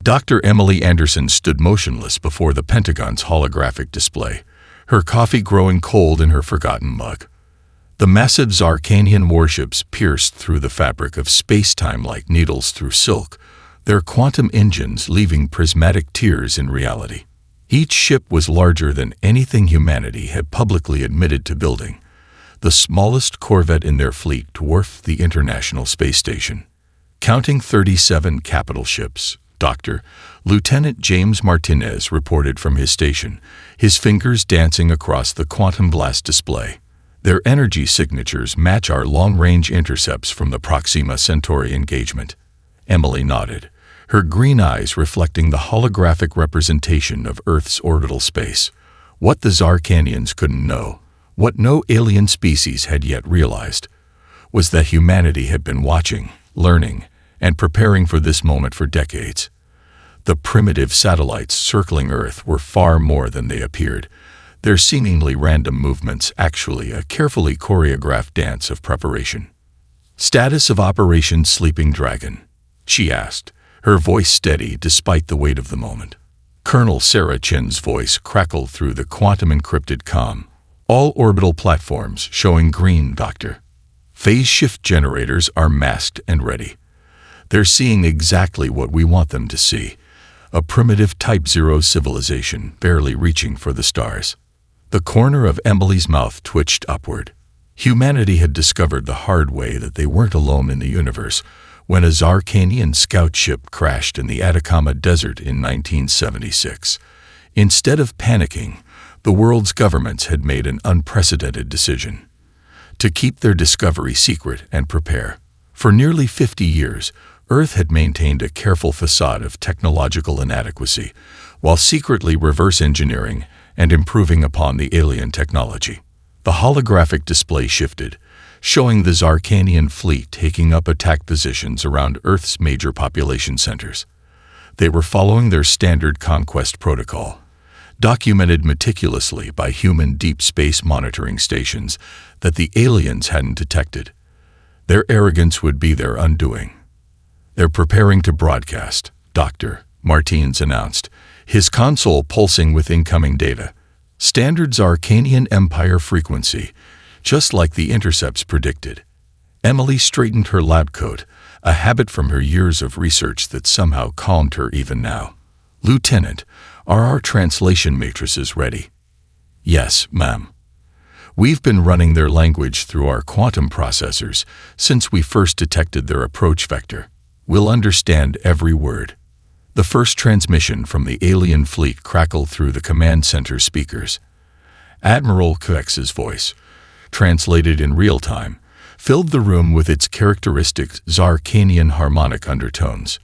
Dr. Emily Anderson stood motionless before the Pentagon's holographic display, her coffee growing cold in her forgotten mug. The massive Zarkanian warships pierced through the fabric of space-time like needles through silk, their quantum engines leaving prismatic tears in reality. Each ship was larger than anything humanity had publicly admitted to building. The smallest corvette in their fleet dwarfed the International Space Station. Counting 37 capital ships, Dr. Lieutenant James Martinez reported from his station, his fingers dancing across the quantum blast display. Their energy signatures match our long-range intercepts from the Proxima Centauri engagement. Emily nodded, her green eyes reflecting the holographic representation of Earth's orbital space. What the Zarkanians couldn't know, what no alien species had yet realized, was that humanity had been watching, learning, and preparing for this moment for decades. The primitive satellites circling Earth were far more than they appeared, their seemingly random movements actually a carefully choreographed dance of preparation. "Status of Operation Sleeping Dragon?" she asked, her voice steady despite the weight of the moment. Colonel Sarah Chen's voice crackled through the quantum-encrypted comm. "All orbital platforms showing green, Doctor. Phase shift generators are masked and ready. They're seeing exactly what we want them to see, a primitive Type 0 civilization barely reaching for the stars." The corner of Emily's mouth twitched upward. Humanity had discovered the hard way that they weren't alone in the universe when a Zarkanian scout ship crashed in the Atacama Desert in 1976. Instead of panicking, the world's governments had made an unprecedented decision: to keep their discovery secret and prepare. For nearly 50 years, Earth had maintained a careful facade of technological inadequacy, while secretly reverse engineering and improving upon the alien technology. The holographic display shifted, showing the Zarkanian fleet taking up attack positions around Earth's major population centers. They were following their standard conquest protocol, documented meticulously by human deep space monitoring stations that the aliens hadn't detected. Their arrogance would be their undoing. "They're preparing to broadcast," Dr. Martins announced, his console pulsing with incoming data. "Standard Zarkanian Empire frequency, just like the intercepts predicted." Emily straightened her lab coat, a habit from her years of research that somehow calmed her even now. "Lieutenant, are our translation matrices ready?" "Yes, ma'am. We've been running their language through our quantum processors since we first detected their approach vector. We'll understand every word." The first transmission from the alien fleet crackled through the command center speakers. Admiral Kuex's voice, translated in real time, filled the room with its characteristic Zarkanian harmonic undertones.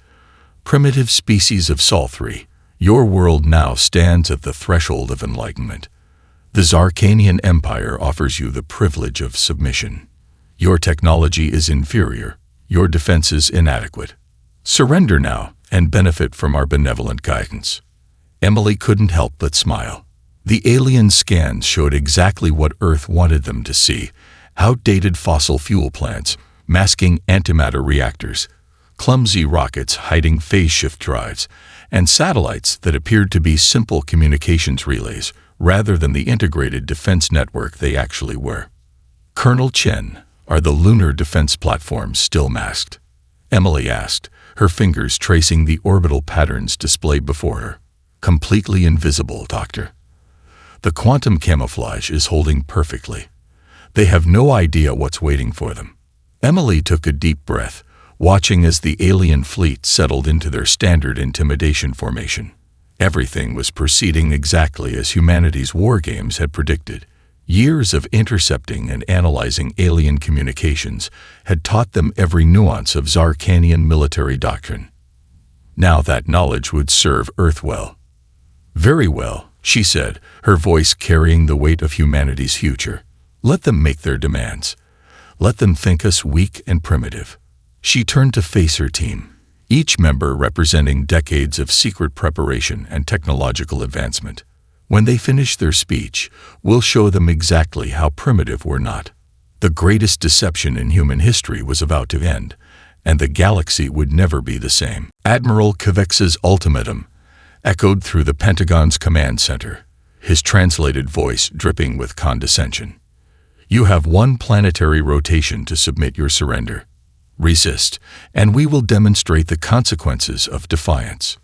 "Primitive species of Sol 3, your world now stands at the threshold of enlightenment. The Zarkanian Empire offers you the privilege of submission. Your technology is inferior, your defenses inadequate. Surrender now and benefit from our benevolent guidance." Emily couldn't help but smile. The alien scans showed exactly what Earth wanted them to see: outdated fossil fuel plants, masking antimatter reactors, clumsy rockets hiding phase shift drives, and satellites that appeared to be simple communications relays rather than the integrated defense network they actually were. "Colonel Chen, are the lunar defense platforms still masked?" Emily asked, her fingers tracing the orbital patterns displayed before her. "Completely invisible, Doctor. The quantum camouflage is holding perfectly. They have no idea what's waiting for them." Emily took a deep breath, watching as the alien fleet settled into their standard intimidation formation. Everything was proceeding exactly as humanity's war games had predicted. Years of intercepting and analyzing alien communications had taught them every nuance of Zarkanian military doctrine. Now that knowledge would serve Earth well. "Very well," she said, her voice carrying the weight of humanity's future. "Let them make their demands. Let them think us weak and primitive." She turned to face her team, each member representing decades of secret preparation and technological advancement. "When they finish their speech, we'll show them exactly how primitive we're not. The greatest deception in human history was about to end, and the galaxy would never be the same. Admiral Kvex's ultimatum echoed through the Pentagon's command center, his translated voice dripping with condescension. You have one planetary rotation to submit your surrender. Resist, and we will demonstrate the consequences of defiance.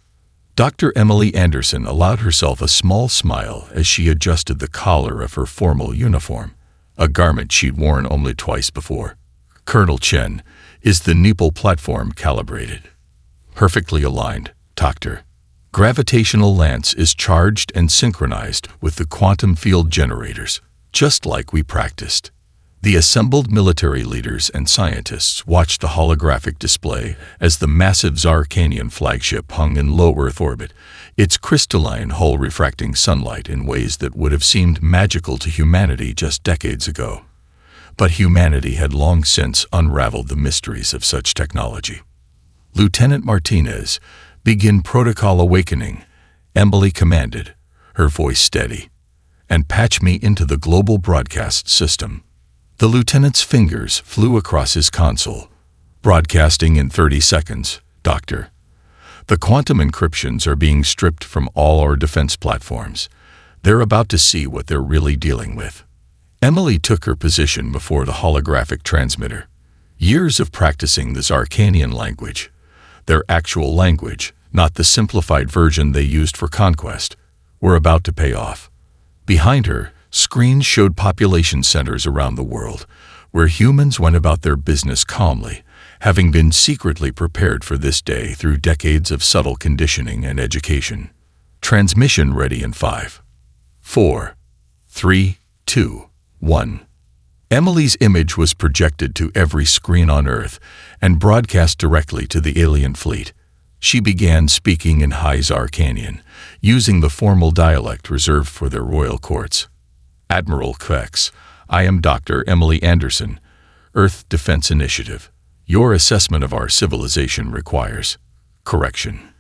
Dr. Emily Anderson allowed herself a small smile as she adjusted the collar of her formal uniform, a garment she'd worn only twice before. Colonel Chen, is the Nepal platform calibrated? Perfectly aligned, Doctor. Gravitational lance is charged and synchronized with the quantum field generators, just like we practiced. The assembled military leaders and scientists watched the holographic display as the massive Zarkanian flagship hung in low Earth orbit, its crystalline hull refracting sunlight in ways that would have seemed magical to humanity just decades ago. But humanity had long since unraveled the mysteries of such technology. Lieutenant Martinez, begin protocol awakening, Emily commanded, her voice steady, and patch me into the global broadcast system. The lieutenant's fingers flew across his console. Broadcasting in 30 seconds, Doctor. The quantum encryptions are being stripped from all our defense platforms. They're about to see what they're really dealing with. Emily took her position before the holographic transmitter. Years of practicing the Zarkanian language, their actual language, not the simplified version they used for conquest, were about to pay off. Behind her, screens showed population centers around the world, where humans went about their business calmly, having been secretly prepared for this day through decades of subtle conditioning and education. Transmission ready in 5, 4, 3, 2, 1. Emily's image was projected to every screen on Earth and broadcast directly to the alien fleet. She began speaking in High Zarkanian, using the formal dialect reserved for their royal courts. Admiral Kvex, I am Dr. Emily Anderson, Earth Defense Initiative. Your assessment of our civilization requires correction.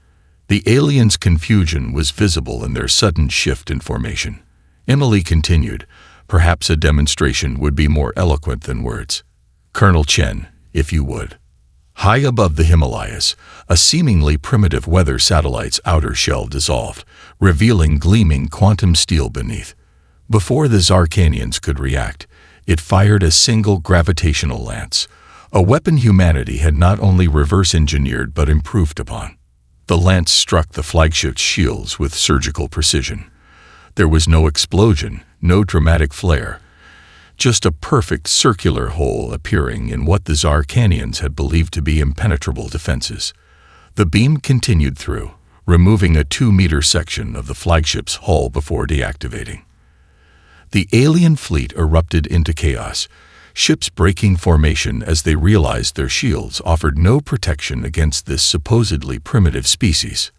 The aliens' confusion was visible in their sudden shift in formation. Emily continued, perhaps a demonstration would be more eloquent than words. Colonel Chen, if you would. High above the Himalayas, a seemingly primitive weather satellite's outer shell dissolved, revealing gleaming quantum steel beneath. Before the Zarkanians could react, it fired a single gravitational lance, a weapon humanity had not only reverse-engineered but improved upon. The lance struck the flagship's shields with surgical precision. There was no explosion, no dramatic flare, just a perfect circular hole appearing in what the Zarkanians had believed to be impenetrable defenses. The beam continued through, removing a 2-meter section of the flagship's hull before deactivating. The alien fleet erupted into chaos, ships breaking formation as they realized their shields offered no protection against this supposedly primitive species.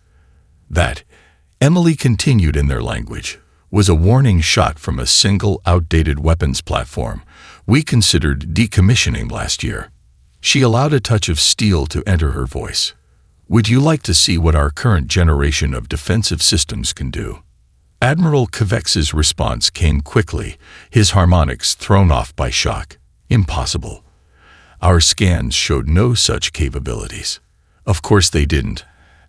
That, Emily continued in their language, was a warning shot from a single outdated weapons platform we considered decommissioning last year. She allowed a touch of steel to enter her voice. Would you like to see what our current generation of defensive systems can do? Admiral Kvex's response came quickly, his harmonics thrown off by shock. Impossible. Our scans showed no such capabilities. Of course they didn't,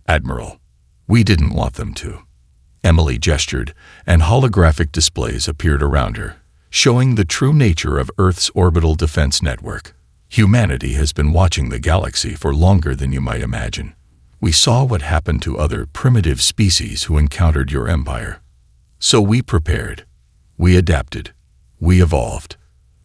Admiral. We didn't want them to. Emily gestured, and holographic displays appeared around her, showing the true nature of Earth's orbital defense network. Humanity has been watching the galaxy for longer than you might imagine. We saw what happened to other primitive species who encountered your empire. So we prepared. We adapted. We evolved.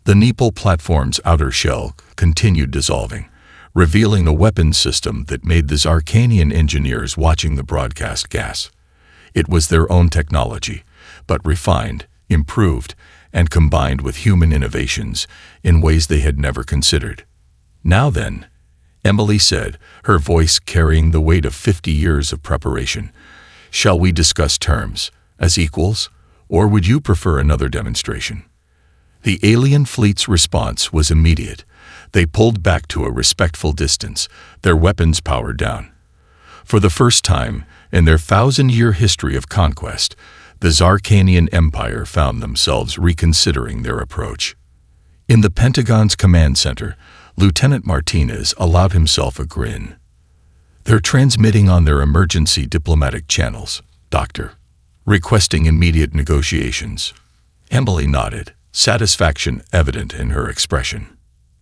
The Nepal platform's outer shell continued dissolving, revealing a weapons system that made the Zarkanian engineers watching the broadcast gasp. It was their own technology, but refined, improved, and combined with human innovations in ways they had never considered. Now then, Emily said, her voice carrying the weight of 50 years of preparation, shall we discuss terms, as equals, or would you prefer another demonstration? The alien fleet's response was immediate. They pulled back to a respectful distance, their weapons powered down. For the first time in their 1,000-year history of conquest, the Zarkanian Empire found themselves reconsidering their approach. In the Pentagon's command center, Lieutenant Martinez allowed himself a grin. "They're transmitting on their emergency diplomatic channels, Doctor, requesting immediate negotiations." Emily nodded, satisfaction evident in her expression.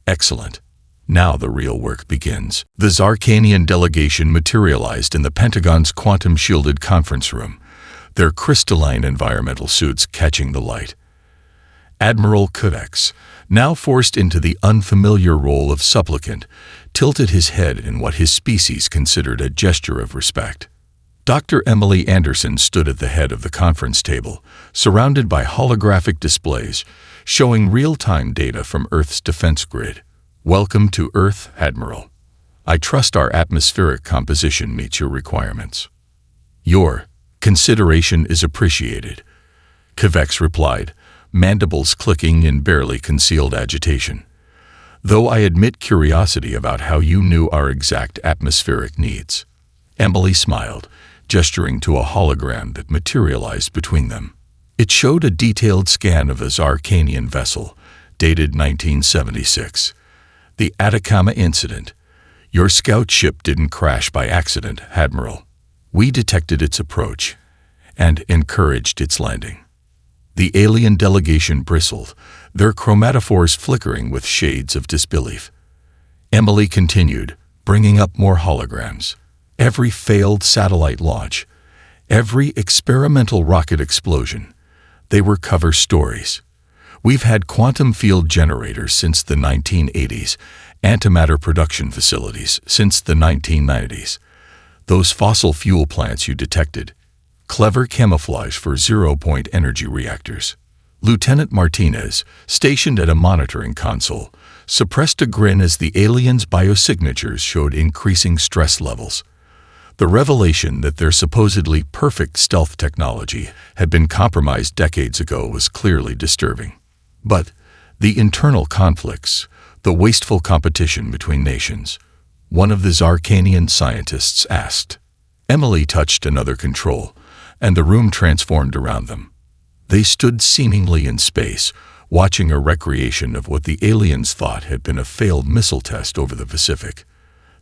"Excellent. Now the real work begins." The Zarkanian delegation materialized in the Pentagon's quantum-shielded conference room, their crystalline environmental suits catching the light. Admiral Kovacs, now forced into the unfamiliar role of supplicant, tilted his head in what his species considered a gesture of respect. Dr. Emily Anderson stood at the head of the conference table, surrounded by holographic displays showing real-time data from Earth's defense grid. "Welcome to Earth, Admiral. I trust our atmospheric composition meets your requirements." "Your consideration is appreciated," Kovacs replied, mandibles clicking in barely concealed agitation. "Though I admit curiosity about how you knew our exact atmospheric needs." Emily smiled, gesturing to a hologram that materialized between them. It showed a detailed scan of a Zarkanian vessel, dated 1976. "The Atacama incident. Your scout ship didn't crash by accident, Admiral. We detected its approach and encouraged its landing." The alien delegation bristled, their chromatophores flickering with shades of disbelief. Emily continued, bringing up more holograms. "Every failed satellite launch, every experimental rocket explosion, they were cover stories. We've had quantum field generators since the 1980s, antimatter production facilities since the 1990s. Those fossil fuel plants you detected, clever camouflage for zero-point energy reactors." Lieutenant Martinez, stationed at a monitoring console, suppressed a grin as the aliens' biosignatures showed increasing stress levels. The revelation that their supposedly perfect stealth technology had been compromised decades ago was clearly disturbing. But the internal conflicts, the wasteful competition between nations, one of the Zarkanian scientists asked. Emily touched another control, and the room transformed around them. They stood seemingly in space, watching a recreation of what the aliens thought had been a failed missile test over the Pacific.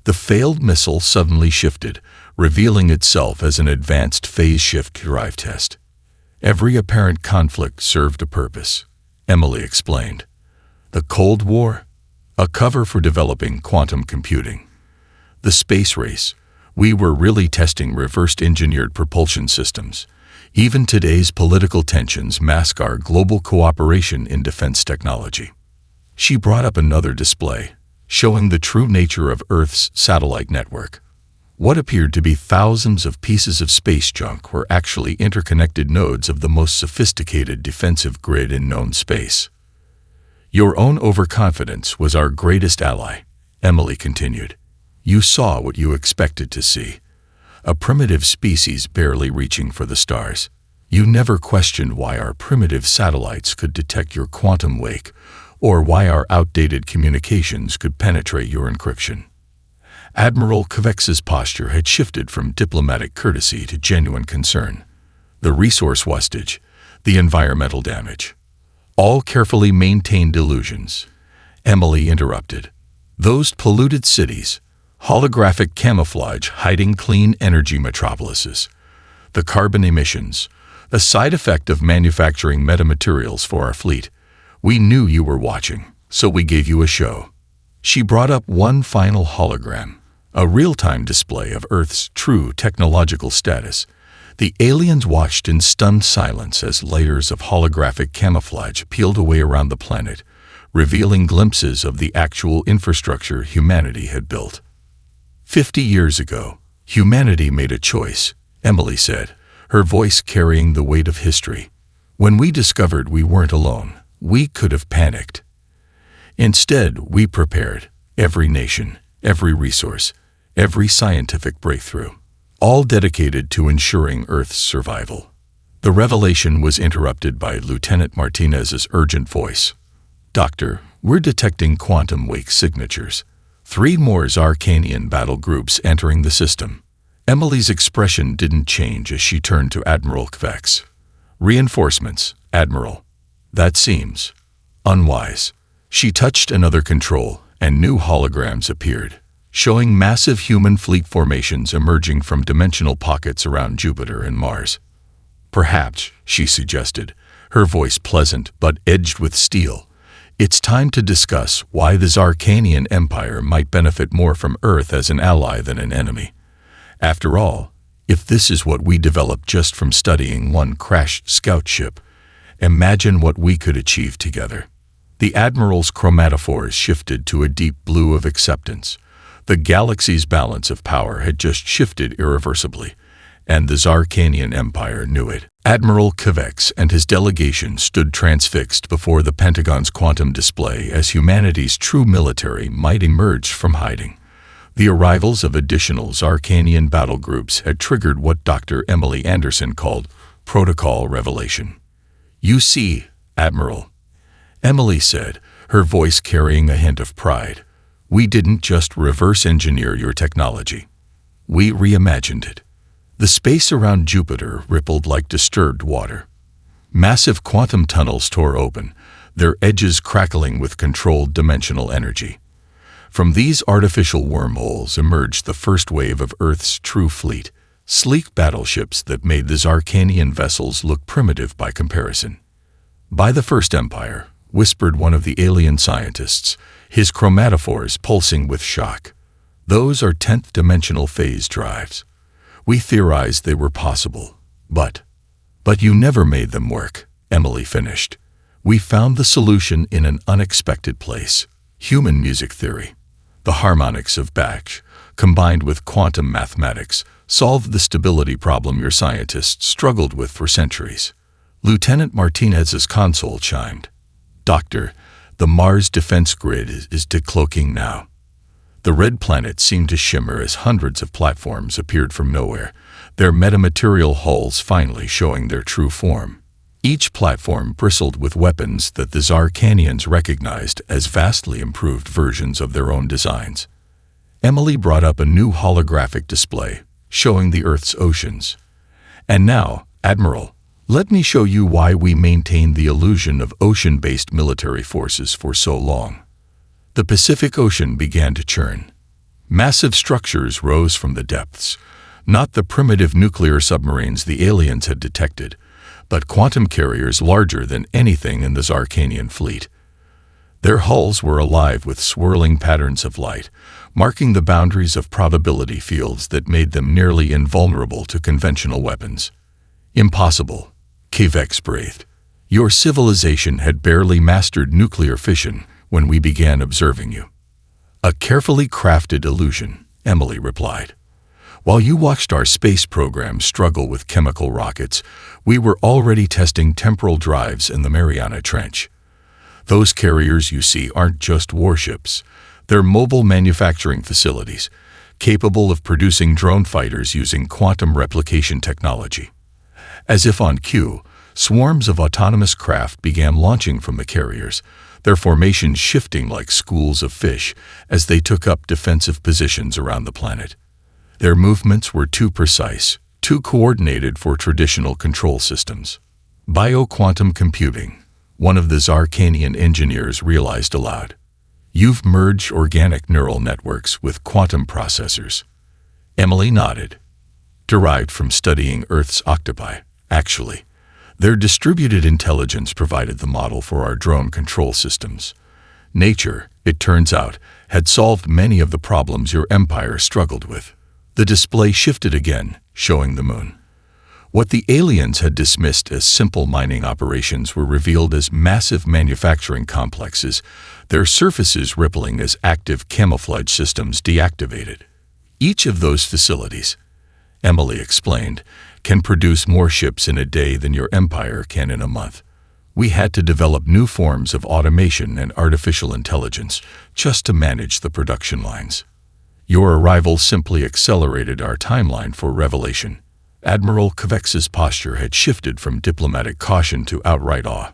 The failed missile suddenly shifted, revealing itself as an advanced phase shift drive test. "Every apparent conflict served a purpose," Emily explained. "The Cold War? A cover for developing quantum computing. The space race? We were really testing reverse-engineered propulsion systems. Even today's political tensions mask our global cooperation in defense technology." She brought up another display, showing the true nature of Earth's satellite network. What appeared to be thousands of pieces of space junk were actually interconnected nodes of the most sophisticated defensive grid in known space. "Your own overconfidence was our greatest ally," Emily continued. "You saw what you expected to see. A primitive species barely reaching for the stars. You never questioned why our primitive satellites could detect your quantum wake, or why our outdated communications could penetrate your encryption." Admiral Kovacs's posture had shifted from diplomatic courtesy to genuine concern. The resource wastage, the environmental damage, all carefully maintained illusions. Emily interrupted. "Those polluted cities, holographic camouflage hiding clean energy metropolises, the carbon emissions, a side effect of manufacturing metamaterials for our fleet. We knew you were watching, so we gave you a show." She brought up one final hologram, a real-time display of Earth's true technological status. The aliens watched in stunned silence as layers of holographic camouflage peeled away around the planet, revealing glimpses of the actual infrastructure humanity had built. 50 years ago, humanity made a choice, Emily said, her voice carrying the weight of history. When we discovered we weren't alone, we could have panicked. Instead, we prepared. Every nation, every resource, every scientific breakthrough, all dedicated to ensuring Earth's survival. The revelation was interrupted by Lieutenant Martinez's urgent voice. "Doctor, we're detecting quantum wake signatures. 3 more Zarkanian battle groups entering the system." Emily's expression didn't change as she turned to Admiral Kovacs. "Reinforcements, Admiral. That seems unwise." She touched another control, and new holograms appeared, showing massive human fleet formations emerging from dimensional pockets around Jupiter and Mars. "Perhaps," she suggested, her voice pleasant but edged with steel, "it's time to discuss why the Zarkanian Empire might benefit more from Earth as an ally than an enemy. After all, if this is what we developed just from studying one crashed scout ship, imagine what we could achieve together." The Admiral's chromatophores shifted to a deep blue of acceptance. The galaxy's balance of power had just shifted irreversibly, and the Zarkanian Empire knew it. Admiral Kvex and his delegation stood transfixed before the Pentagon's quantum display as humanity's true military might emerge from hiding. The arrivals of additional Zarkanian battle groups had triggered what Dr. Emily Anderson called protocol revelation. "You see, Admiral," Emily said, her voice carrying a hint of pride, "we didn't just reverse engineer your technology. We reimagined it." The space around Jupiter rippled like disturbed water. Massive quantum tunnels tore open, their edges crackling with controlled dimensional energy. From these artificial wormholes emerged the first wave of Earth's true fleet, sleek battleships that made the Zarkanian vessels look primitive by comparison. "By the First Empire," whispered one of the alien scientists, his chromatophores pulsing with shock. "Those are 10th dimensional phase drives. We theorized they were possible, but you never made them work," Emily finished. "We found the solution in an unexpected place: human music theory. The harmonics of Bach, combined with quantum mathematics, solved the stability problem your scientists struggled with for centuries." Lieutenant Martinez's console chimed. "Doctor, the Mars defense grid is decloaking now." The red planet seemed to shimmer as hundreds of platforms appeared from nowhere, their metamaterial hulls finally showing their true form. Each platform bristled with weapons that the Zarkanians recognized as vastly improved versions of their own designs. Emily brought up a new holographic display, showing the Earth's oceans. "And now, Admiral, let me show you why we maintained the illusion of ocean-based military forces for so long." The Pacific Ocean began to churn. Massive structures rose from the depths, not the primitive nuclear submarines the aliens had detected, but quantum carriers larger than anything in the Zarkanian fleet. Their hulls were alive with swirling patterns of light, marking the boundaries of probability fields that made them nearly invulnerable to conventional weapons. "Impossible," Kvex breathed. "Your civilization had barely mastered nuclear fission when we began observing you." "A carefully crafted illusion," Emily replied. "While you watched our space program struggle with chemical rockets, we were already testing temporal drives in the Mariana Trench. Those carriers you see aren't just warships. They're mobile manufacturing facilities, capable of producing drone fighters using quantum replication technology." As if on cue, swarms of autonomous craft began launching from the carriers, their formations shifting like schools of fish as they took up defensive positions around the planet. Their movements were too precise, too coordinated for traditional control systems. "Bioquantum computing," one of the Zarkanian engineers realized aloud. "You've merged organic neural networks with quantum processors." Emily nodded. "Derived from studying Earth's octopi, actually. Their distributed intelligence provided the model for our drone control systems. Nature, it turns out, had solved many of the problems your empire struggled with." The display shifted again, showing the moon. What the aliens had dismissed as simple mining operations were revealed as massive manufacturing complexes, their surfaces rippling as active camouflage systems deactivated. "Each of those facilities," Emily explained, "can produce more ships in a day than your empire can in a month. We had to develop new forms of automation and artificial intelligence just to manage the production lines. Your arrival simply accelerated our timeline for revelation." Admiral Kvex's posture had shifted from diplomatic caution to outright awe.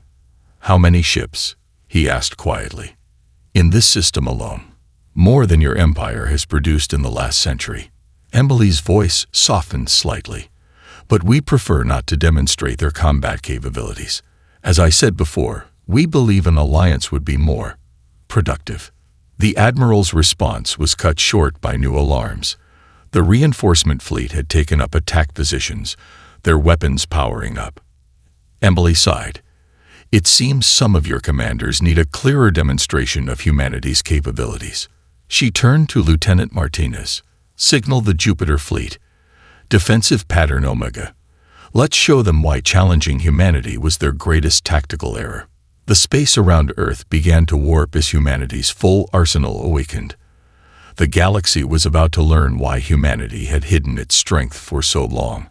"How many ships?" he asked quietly. "In this system alone. More than your empire has produced in the last century." Emily's voice softened slightly. "But we prefer not to demonstrate their combat capabilities. As I said before, we believe an alliance would be more productive." The Admiral's response was cut short by new alarms. The reinforcement fleet had taken up attack positions, their weapons powering up. Emily sighed. It seems some of your commanders need a clearer demonstration of humanity's capabilities. She turned to Lieutenant Martinez. Signal the Jupiter fleet. Defensive pattern Omega. Let's show them why challenging humanity was their greatest tactical error. The space around Earth began to warp as humanity's full arsenal awakened. The galaxy was about to learn why humanity had hidden its strength for so long,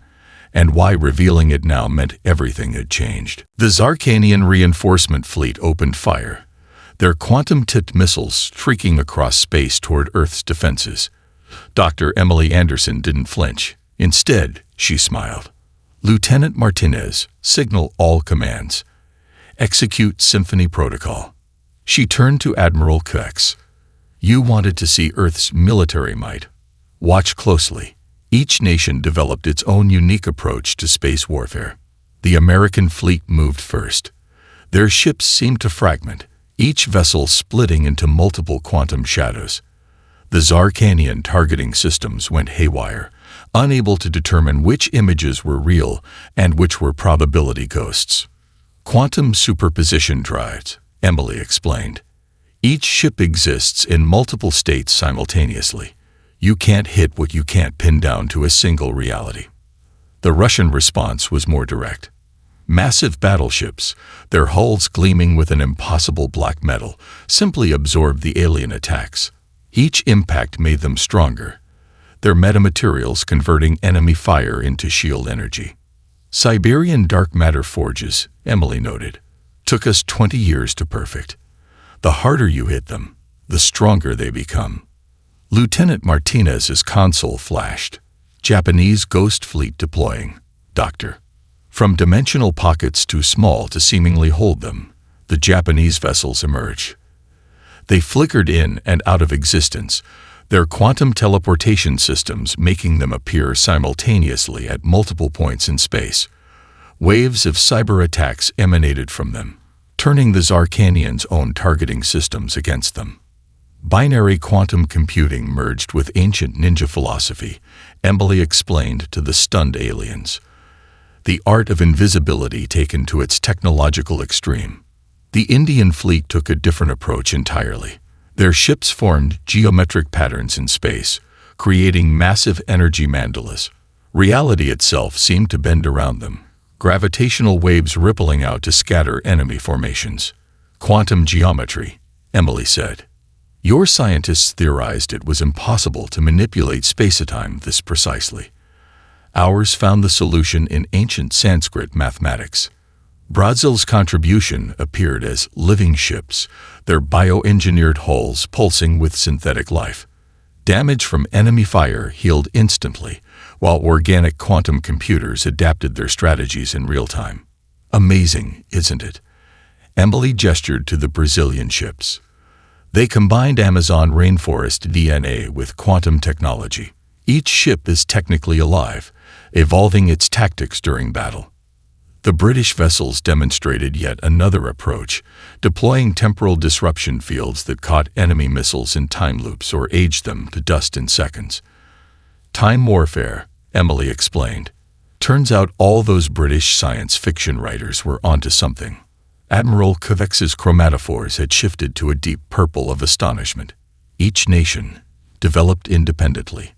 and why revealing it now meant everything had changed. The Zarkanian reinforcement fleet opened fire, their quantum-tipped missiles streaking across space toward Earth's defenses. Dr. Emily Anderson didn't flinch. Instead, she smiled. Lieutenant Martinez, signal all commands. Execute Symphony Protocol. She turned to Admiral Kuex. You wanted to see Earth's military might. Watch closely. Each nation developed its own unique approach to space warfare. The American fleet moved first. Their ships seemed to fragment, each vessel splitting into multiple quantum shadows. The Zarkanian targeting systems went haywire, unable to determine which images were real and which were probability ghosts. Quantum superposition drives, Emily explained. Each ship exists in multiple states simultaneously. You can't hit what you can't pin down to a single reality. The Russian response was more direct. Massive battleships, their hulls gleaming with an impossible black metal, simply absorbed the alien attacks. Each impact made them stronger, their metamaterials converting enemy fire into shield energy. Siberian dark matter forges, Emily noted, took us 20 years to perfect. The harder you hit them, the stronger they become. Lieutenant Martinez's console flashed. Japanese ghost fleet deploying. Doctor. From dimensional pockets too small to seemingly hold them, the Japanese vessels emerged. They flickered in and out of existence, their quantum teleportation systems making them appear simultaneously at multiple points in space. Waves of cyber attacks emanated from them, turning the Zarkanians' own targeting systems against them. Binary quantum computing merged with ancient ninja philosophy, Emily explained to the stunned aliens. The art of invisibility taken to its technological extreme. The Indian fleet took a different approach entirely. Their ships formed geometric patterns in space, creating massive energy mandalas. Reality itself seemed to bend around them, gravitational waves rippling out to scatter enemy formations. Quantum geometry, Emily said. Your scientists theorized it was impossible to manipulate space-time this precisely. Ours found the solution in ancient Sanskrit mathematics. Brazil's contribution appeared as living ships, their bioengineered hulls pulsing with synthetic life. Damage from enemy fire healed instantly, while organic quantum computers adapted their strategies in real time. Amazing, isn't it? Emily gestured to the Brazilian ships. They combined Amazon rainforest DNA with quantum technology. Each ship is technically alive, evolving its tactics during battle. The British vessels demonstrated yet another approach, deploying temporal disruption fields that caught enemy missiles in time loops or aged them to dust in seconds. Time warfare, Emily explained. Turns out all those British science fiction writers were onto something. Admiral Kuex's chromatophores had shifted to a deep purple of astonishment. Each nation, developed independently.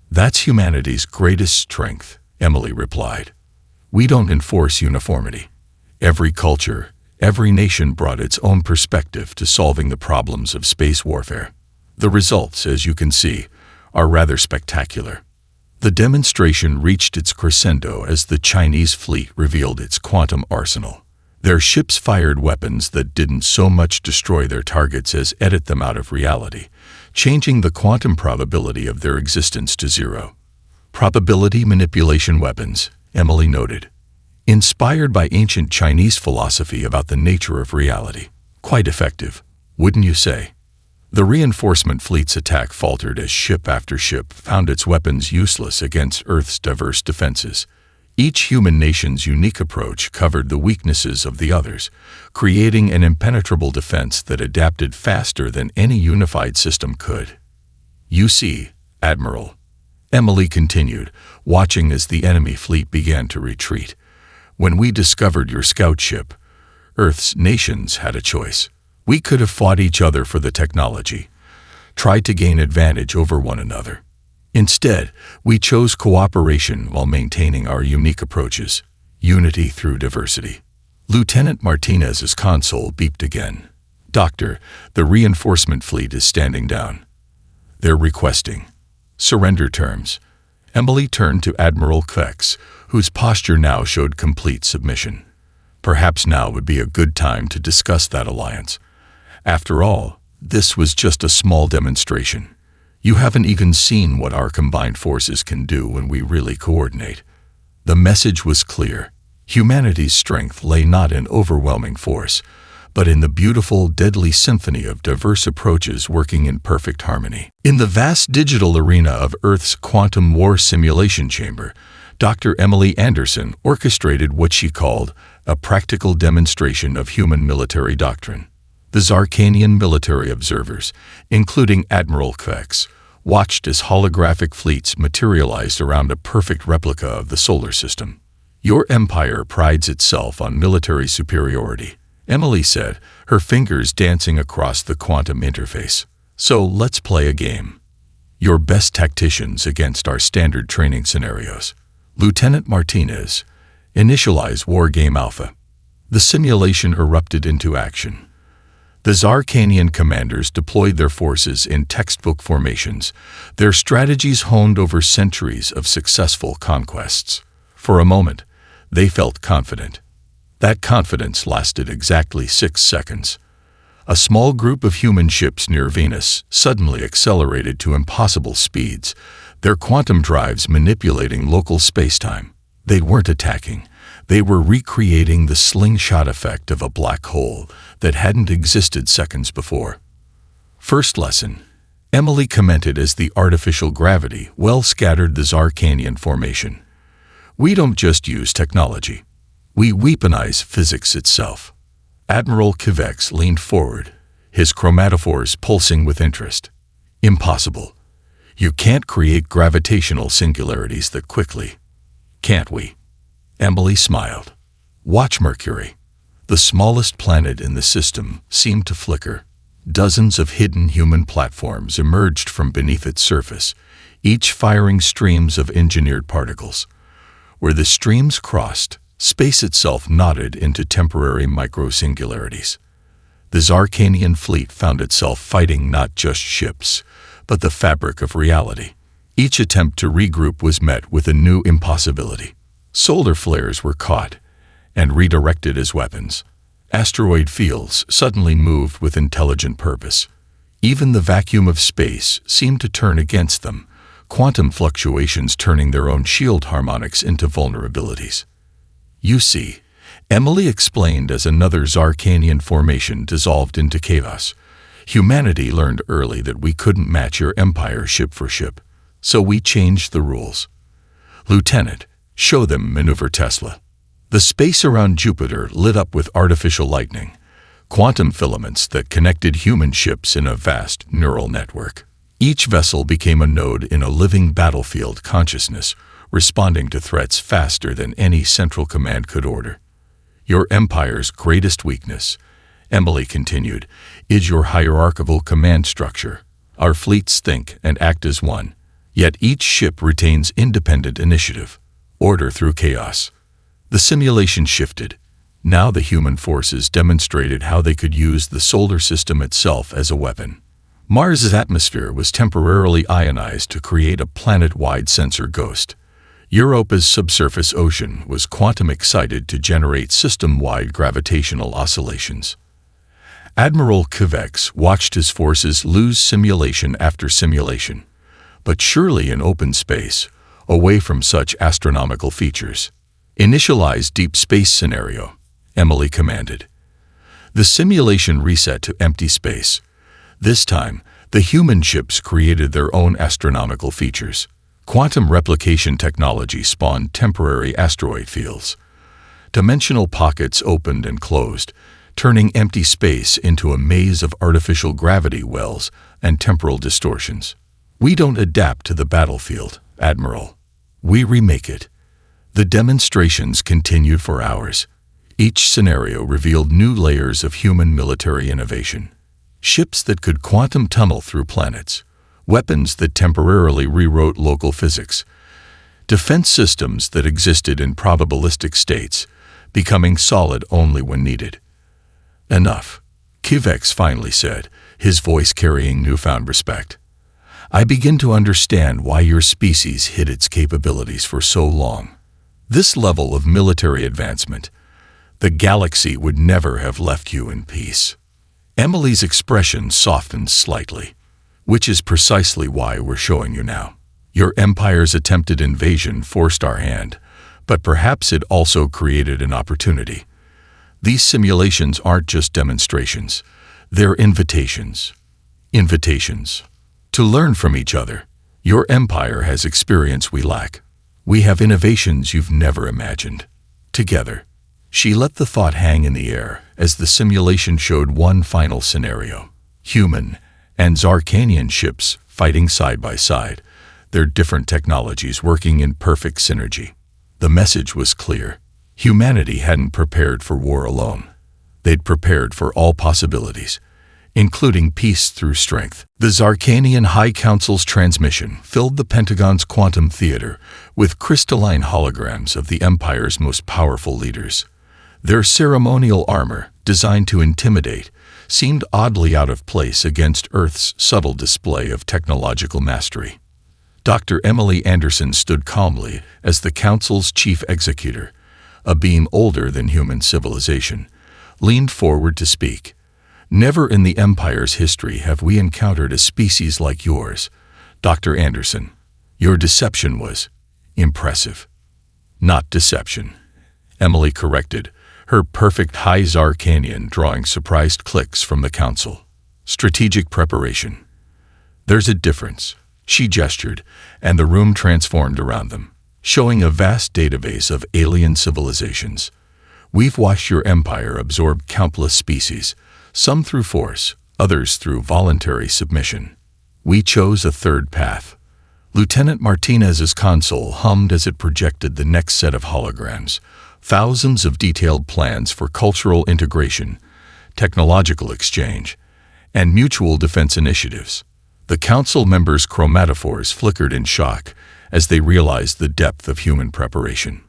That's humanity's greatest strength, Emily replied. We don't enforce uniformity. Every culture, every nation brought its own perspective to solving the problems of space warfare. The results, as you can see, are rather spectacular. The demonstration reached its crescendo as the Chinese fleet revealed its quantum arsenal. Their ships fired weapons that didn't so much destroy their targets as edit them out of reality, changing the quantum probability of their existence to zero. Probability manipulation weapons, Emily noted. Inspired by ancient Chinese philosophy about the nature of reality. Quite effective, wouldn't you say? The reinforcement fleet's attack faltered as ship after ship found its weapons useless against Earth's diverse defenses. Each human nation's unique approach covered the weaknesses of the others, creating an impenetrable defense that adapted faster than any unified system could. "You see, Admiral," Emily continued, watching as the enemy fleet began to retreat. "When we discovered your scout ship, Earth's nations had a choice. We could have fought each other for the technology, tried to gain advantage over one another. Instead, we chose cooperation while maintaining our unique approaches, unity through diversity." Lieutenant Martinez's console beeped again. "Doctor, the reinforcement fleet is standing down. They're requesting surrender terms." Emily turned to Admiral Kvex, whose posture now showed complete submission. Perhaps now would be a good time to discuss that alliance. After all, this was just a small demonstration. You haven't even seen what our combined forces can do when we really coordinate. The message was clear. Humanity's strength lay not in overwhelming force, but in the beautiful, deadly symphony of diverse approaches working in perfect harmony. In the vast digital arena of Earth's quantum war simulation chamber, Dr. Emily Anderson orchestrated what she called a practical demonstration of human military doctrine. The Zarkanian military observers, including Admiral Kvex, watched as holographic fleets materialized around a perfect replica of the solar system. "Your empire prides itself on military superiority," Emily said, her fingers dancing across the quantum interface. "So let's play a game. Your best tacticians against our standard training scenarios. Lieutenant Martinez, initialize Wargame Alpha." The simulation erupted into action. The Zarkanian commanders deployed their forces in textbook formations, their strategies honed over centuries of successful conquests. For a moment, they felt confident. That confidence lasted exactly 6 seconds. A small group of human ships near Venus suddenly accelerated to impossible speeds, their quantum drives manipulating local spacetime. They weren't attacking. They were recreating the slingshot effect of a black hole that hadn't existed seconds before. "First lesson," Emily commented as the artificial gravity well scattered the Zarkanian formation. "We don't just use technology. We weaponize physics itself." Admiral Kvex leaned forward, his chromatophores pulsing with interest. "Impossible. You can't create gravitational singularities that quickly. Can't we?" Emily smiled. "Watch Mercury." The smallest planet in the system seemed to flicker. Dozens of hidden human platforms emerged from beneath its surface, each firing streams of engineered particles. Where the streams crossed, space itself nodded into temporary micro-singularities. The Zarkanian fleet found itself fighting not just ships, but the fabric of reality. Each attempt to regroup was met with a new impossibility. Solar flares were caught and redirected as weapons. Asteroid fields suddenly moved with intelligent purpose. Even the vacuum of space seemed to turn against them, quantum fluctuations turning their own shield harmonics into vulnerabilities. "You see," Emily explained as another Zarkanian formation dissolved into chaos. "Humanity learned early that we couldn't match your empire ship for ship, so we changed the rules. Lieutenant, show them Maneuver Tesla." The space around Jupiter lit up with artificial lightning, quantum filaments that connected human ships in a vast neural network. Each vessel became a node in a living battlefield consciousness, responding to threats faster than any central command could order. "Your empire's greatest weakness," Emily continued, "is your hierarchical command structure. Our fleets think and act as one, yet each ship retains independent initiative. Order through chaos." The simulation shifted. Now the human forces demonstrated how they could use the solar system itself as a weapon. Mars's atmosphere was temporarily ionized to create a planet-wide sensor ghost. Europa's subsurface ocean was quantum excited to generate system-wide gravitational oscillations. Admiral Kvex watched his forces lose simulation after simulation, but surely in open space, away from such astronomical features. "Initialize deep space scenario," Emily commanded. The simulation reset to empty space. This time, the human ships created their own astronomical features. Quantum replication technology spawned temporary asteroid fields. Dimensional pockets opened and closed, turning empty space into a maze of artificial gravity wells and temporal distortions. We don't adapt to the battlefield, Admiral. We remake it. The demonstrations continued for hours. Each scenario revealed new layers of human military innovation. Ships that could quantum tunnel through planets, weapons that temporarily rewrote local physics, defense systems that existed in probabilistic states, becoming solid only when needed. Enough, Kivex finally said, his voice carrying newfound respect. I begin to understand why your species hid its capabilities for so long. This level of military advancement, the galaxy would never have left you in peace. Emily's expression softened slightly, which is precisely why we're showing you now. Your empire's attempted invasion forced our hand, but perhaps it also created an opportunity. These simulations aren't just demonstrations, they're invitations. Invitations. To learn from each other. Your empire has experience we lack. We have innovations you've never imagined. Together. She let the thought hang in the air as the simulation showed one final scenario. Human and Zarkanian ships fighting side by side, their different technologies working in perfect synergy. The message was clear. Humanity hadn't prepared for war alone. They'd prepared for all possibilities, including peace through strength. The Zarkanian High Council's transmission filled the Pentagon's quantum theater with crystalline holograms of the Empire's most powerful leaders. Their ceremonial armor, designed to intimidate, seemed oddly out of place against Earth's subtle display of technological mastery. Dr. Emily Anderson stood calmly as the Council's chief executor, a being older than human civilization, leaned forward to speak. Never in the Empire's history have we encountered a species like yours, Dr. Anderson. Your deception was impressive. Not deception, Emily corrected, her perfect high Zarkanian drawing surprised clicks from the Council. Strategic preparation. There's a difference, she gestured, and the room transformed around them, showing a vast database of alien civilizations. We've watched your empire absorb countless species, some through force, others through voluntary submission. We chose a third path. Lieutenant Martinez's console hummed as it projected the next set of holograms, thousands of detailed plans for cultural integration, technological exchange, and mutual defense initiatives. The council members' chromatophores flickered in shock as they realized the depth of human preparation.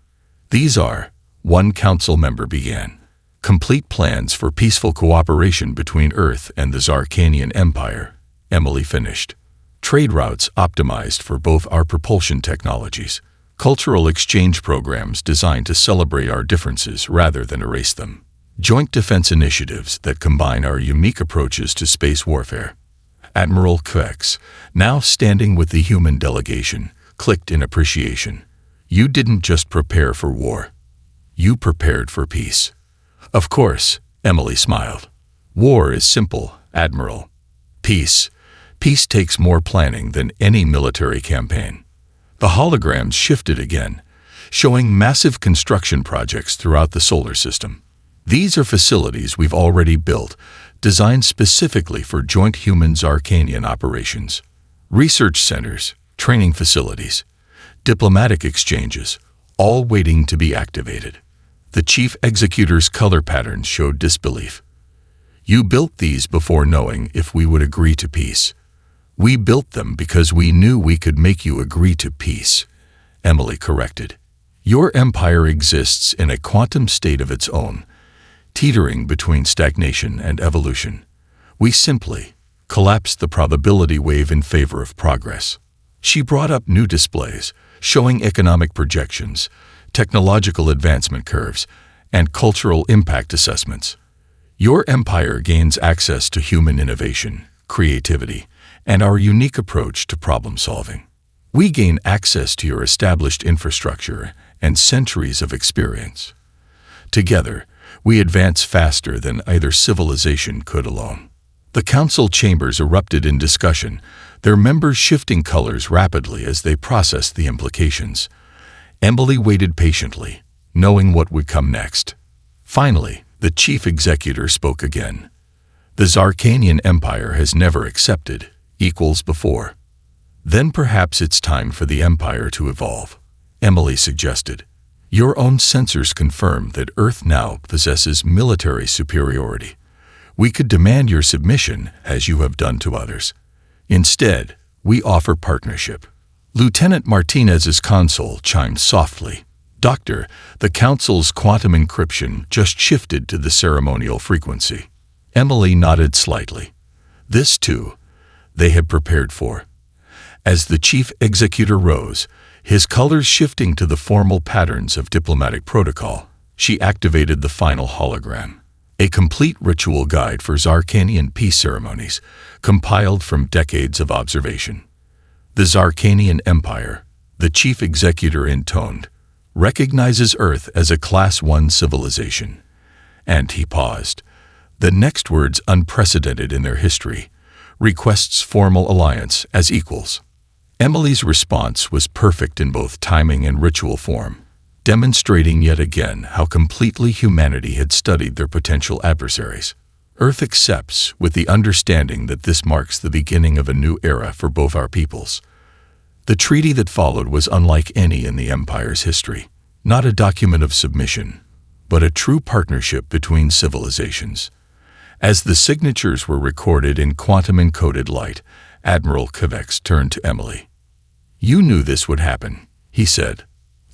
These are, one council member began, complete plans for peaceful cooperation between Earth and the Zarkanian Empire, Emily finished. Trade routes optimized for both our propulsion technologies, cultural exchange programs designed to celebrate our differences rather than erase them, joint defense initiatives that combine our unique approaches to space warfare. Admiral Kvex, now standing with the human delegation, clicked in appreciation. You didn't just prepare for war. You prepared for peace. Of course, Emily smiled. War is simple, Admiral. Peace takes more planning than any military campaign. The holograms shifted again, showing massive construction projects throughout the solar system. These are facilities we've already built, designed specifically for joint human-Zarkanian operations. Research centers, training facilities, diplomatic exchanges, all waiting to be activated. The chief executor's color patterns showed disbelief. You built these before knowing if we would agree to peace. We built them because we knew we could make you agree to peace, Emily corrected. Your empire exists in a quantum state of its own, teetering between stagnation and evolution. We simply collapsed the probability wave in favor of progress. She brought up new displays, showing economic projections, technological advancement curves, and cultural impact assessments. Your empire gains access to human innovation, creativity, and our unique approach to problem solving. We gain access to your established infrastructure and centuries of experience. Together, we advance faster than either civilization could alone. The council chambers erupted in discussion, their members shifting colors rapidly as they processed the implications. Emily waited patiently, knowing what would come next. Finally, the chief executor spoke again. The Zarkanian Empire has never accepted equals before. Then perhaps it's time for the Empire to evolve, Emily suggested. Your own sensors confirm that Earth now possesses military superiority. We could demand your submission, as you have done to others. Instead, we offer partnership. Lieutenant Martinez's console chimed softly. Doctor, the Council's quantum encryption just shifted to the ceremonial frequency. Emily nodded slightly. This, too, they had prepared for. As the chief executor rose, his colors shifting to the formal patterns of diplomatic protocol, she activated the final hologram. A complete ritual guide for Zarkanian peace ceremonies, compiled from decades of observation. The Zarkanian Empire, the chief executor intoned, recognizes Earth as a Class 1 civilization. And he paused. The next words unprecedented in their history, requests formal alliance as equals. Emily's response was perfect in both timing and ritual form, demonstrating yet again how completely humanity had studied their potential adversaries. Earth accepts with the understanding that this marks the beginning of a new era for both our peoples. The treaty that followed was unlike any in the Empire's history, not a document of submission, but a true partnership between civilizations. As the signatures were recorded in quantum-encoded light, Admiral Kovacs turned to Emily. You knew this would happen, he said.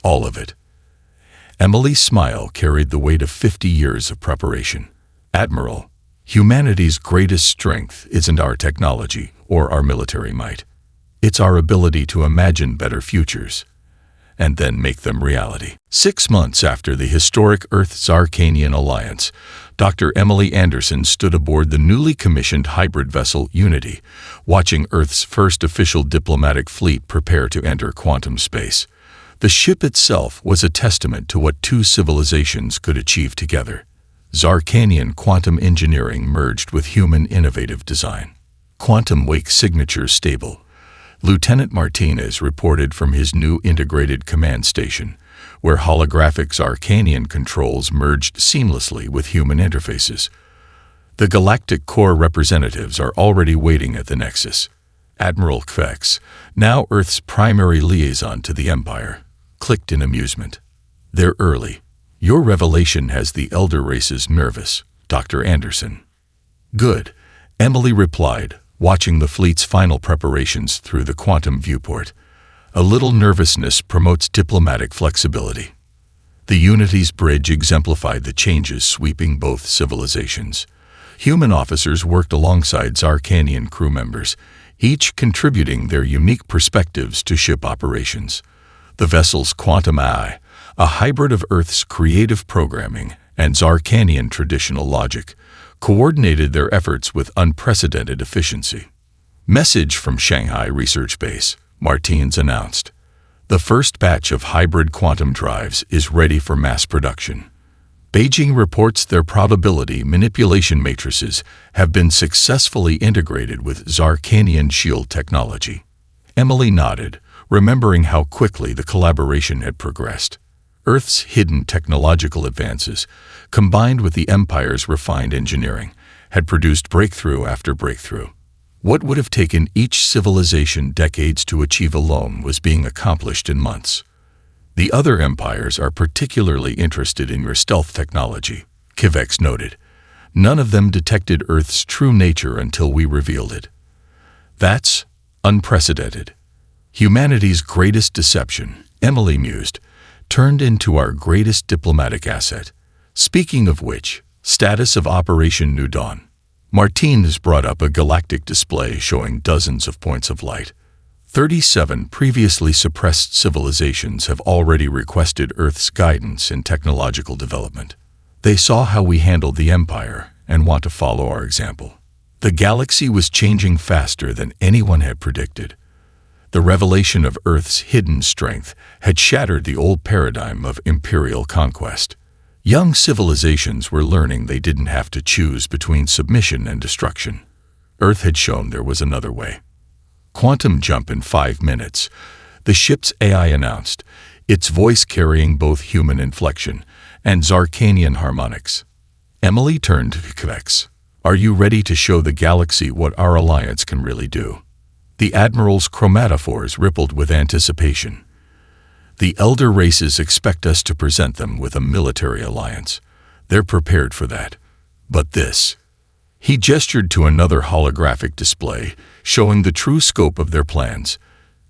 All of it. Emily's smile carried the weight of 50 years of preparation. Admiral, humanity's greatest strength isn't our technology or our military might. It's our ability to imagine better futures, and then make them reality. 6 months after the historic Earth-Zarkanian alliance, Dr. Emily Anderson stood aboard the newly commissioned hybrid vessel Unity, watching Earth's first official diplomatic fleet prepare to enter quantum space. The ship itself was a testament to what two civilizations could achieve together. Zarkanian quantum engineering merged with human innovative design. Quantum wake signatures stable. Lieutenant Martinez reported from his new integrated command station, where holographic Zarkanian controls merged seamlessly with human interfaces. The Galactic Core representatives are already waiting at the Nexus. Admiral Kovacs, now Earth's primary liaison to the Empire, clicked in amusement. They're early. Your revelation has the elder races nervous, Dr. Anderson. Good, Emily replied, watching the fleet's final preparations through the quantum viewport. A little nervousness promotes diplomatic flexibility. The Unity's bridge exemplified the changes sweeping both civilizations. Human officers worked alongside Zarkanian crew members, each contributing their unique perspectives to ship operations. The vessel's quantum AI, a hybrid of Earth's creative programming and Zarkanian traditional logic, coordinated their efforts with unprecedented efficiency. Message from Shanghai Research Base, Martins announced. The first batch of hybrid quantum drives is ready for mass production. Beijing reports their probability manipulation matrices have been successfully integrated with Zarkanian shield technology. Emily nodded, remembering how quickly the collaboration had progressed. Earth's hidden technological advances, combined with the Empire's refined engineering, had produced breakthrough after breakthrough. What would have taken each civilization decades to achieve alone was being accomplished in months. The other empires are particularly interested in your stealth technology, Kovacs noted. None of them detected Earth's true nature until we revealed it. That's unprecedented. Humanity's greatest deception, Emily mused, turned into our greatest diplomatic asset. Speaking of which, status of Operation New Dawn. Martins brought up a galactic display showing dozens of points of light. 37 previously suppressed civilizations have already requested Earth's guidance in technological development. They saw how we handled the Empire and want to follow our example. The galaxy was changing faster than anyone had predicted. The revelation of Earth's hidden strength had shattered the old paradigm of imperial conquest. Young civilizations were learning they didn't have to choose between submission and destruction. Earth had shown there was another way. Quantum jump in 5 minutes, the ship's AI announced, its voice carrying both human inflection and Zarkanian harmonics. Emily turned to Kvex. Are you ready to show the galaxy what our alliance can really do? The Admiral's chromatophores rippled with anticipation. The elder races expect us to present them with a military alliance. They're prepared for that. But this. He gestured to another holographic display, showing the true scope of their plans.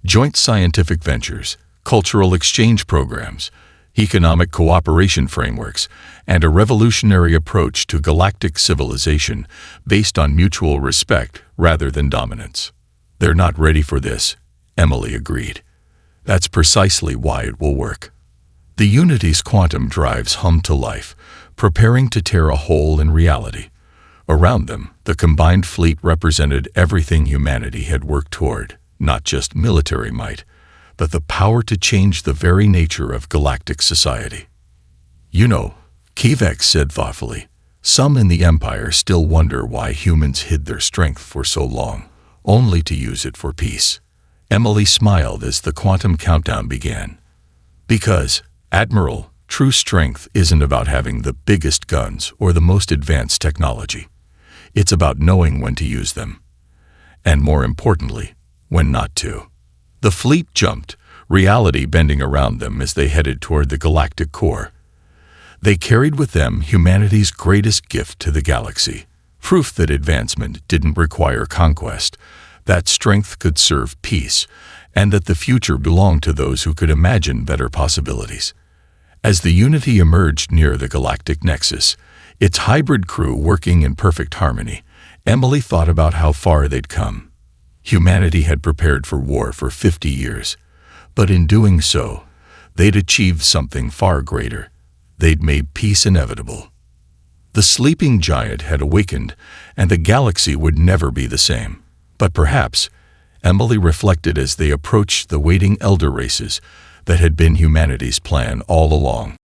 Joint scientific ventures, cultural exchange programs, economic cooperation frameworks, and a revolutionary approach to galactic civilization based on mutual respect rather than dominance. They're not ready for this, Emily agreed. That's precisely why it will work. The Unity's quantum drives hummed to life, preparing to tear a hole in reality. Around them, the combined fleet represented everything humanity had worked toward, not just military might, but the power to change the very nature of galactic society. You know, Kvex said thoughtfully, some in the Empire still wonder why humans hid their strength for so long, only to use it for peace. Emily smiled as the quantum countdown began. Because, Admiral, true strength isn't about having the biggest guns or the most advanced technology. It's about knowing when to use them. And more importantly, when not to. The fleet jumped, reality bending around them as they headed toward the galactic core. They carried with them humanity's greatest gift to the galaxy, proof that advancement didn't require conquest, that strength could serve peace, and that the future belonged to those who could imagine better possibilities. As the Unity emerged near the galactic nexus, its hybrid crew working in perfect harmony, Emily thought about how far they'd come. Humanity had prepared for war for 50 years, but in doing so, they'd achieved something far greater. They'd made peace inevitable. The sleeping giant had awakened, and the galaxy would never be the same. But perhaps, Emily reflected as they approached the waiting elder races that had been humanity's plan all along.